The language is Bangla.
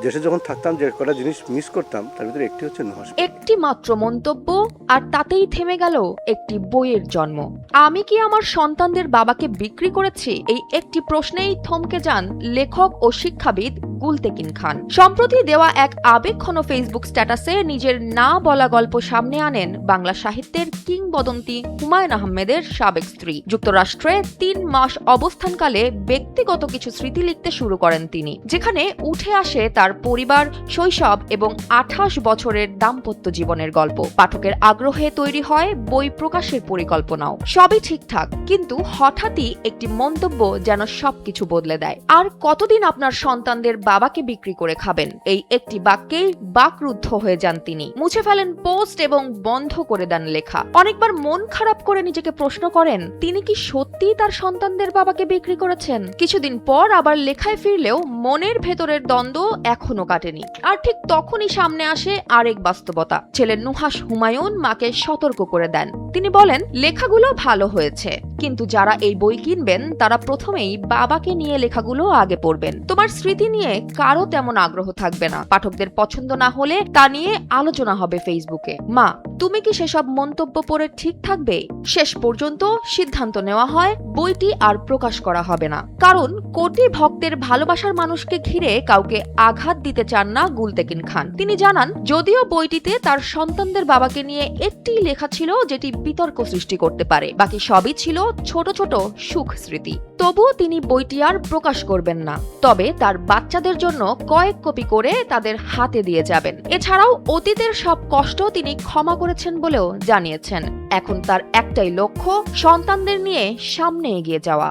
দেশে যখন থাকতাম যে কটা জিনিস মিস করতাম তার ভিতরে একটি হচ্ছে নুহাশ। একটি মাত্র মন্তব্য আর তাতেই থেমে গেল একটি বইয়ের জন্ম। আমি কি আমার সন্তানদের বাবাকে বিক্রি করেছি? এই একটি প্রশ্নেই থমকে যান লেখক ও শিক্ষাবিদ গুলতেকিন খান। সম্প্রতি দেওয়া এক আবেগঘন ফেসবুক স্ট্যাটাসে নিজের না বলা গল্প সামনে আনেন বাংলা সাহিত্যের কিংবদন্তি হুমায়ুন আহমেদের সাবেক স্ত্রী। যুক্তরাষ্ট্রে ৩ মাস অবস্থানকালে ব্যক্তিগত কিছু স্মৃতি লিখতে শুরু করেন তিনি, যেখানে উঠে আসে তার পরিবার, শৈশব এবং ২৮ বছরের দাম্পত্য জীবনের গল্প। পাঠকের আগ্রহে তৈরি হয় বই প্রকাশের পরিকল্পনাও। সবই ঠিকঠাক, কিন্তু হঠাৎই একটি মন্তব্য যেন সবকিছু বদলে দেয়। আর কতদিন আপনার সন্তানদের বাবাকে বিক্রি করে খাবেন? এই একটি বাক্যেই বাকরুদ্ধ হয়ে যান তিনি। মুছে ফেলেন পোস্ট এবং বন্ধ করে দেন লেখা। অনেকবার মন খারাপ করে নিজেকে প্রশ্ন করেন, তিনি কি সত্যিই তার সন্তানদের বাবাকে বিক্রি করেছেন? কিছুদিন পর আবার লেখায় ফিরলেও মনের ভেতরের দ্বন্দ্ব এখনো কাটেনি। আর ঠিক তখনই সামনে আসে আরেক বাস্তবতা। ছেলে নুহাশ হুমায়ুন মাকে সতর্ক করে দেন। তিনি বলেন, লেখাগুলো ভালো হয়েছে, কিন্তু যারা এই বই কিনবেন তারা প্রথমেই বাবাকে নিয়ে লেখাগুলো আগে পড়বেন। তোমার স্মৃতি নিয়ে কারো তেমন আগ্রহ থাকবে না। পাঠকদের পছন্দ না হলে তা নিয়ে আলোচনা হবে ফেসবুকে। মা, তুমি কি সেসব মন্তব্য পড়ে ঠিক থাকবে? শেষ পর্যন্ত সিদ্ধান্ত নেওয়া হয় বইটি আর প্রকাশ করা হবে না, কারণ কোটি ভক্তের ভালোবাসার মানুষকে ঘিরে কাউকে আঘাত দিতে চান না গুলতেকিন খান। তিনি জানান, যদিও বইটিতে তার সন্তানদের বাবাকে নিয়ে একটি লেখা ছিল যেটি বিতর্ক সৃষ্টি করতে পারে, বাকি সবই ছিল ছোট ছোট সুখ স্মৃতি। তবুও তিনি বইটি আর প্রকাশ করবেন না, তবে তার বাচ্চাদের জন্য কয়েক কপি করে তাদের হাতে দিয়ে যাবেন। এছাড়াও অতীতের সব কষ্ট তিনি ক্ষমা করেছেন বলেও জানিয়েছেন। এখন তার একটাই লক্ষ্য, সন্তানদের নিয়ে সামনে এগিয়ে যাওয়া।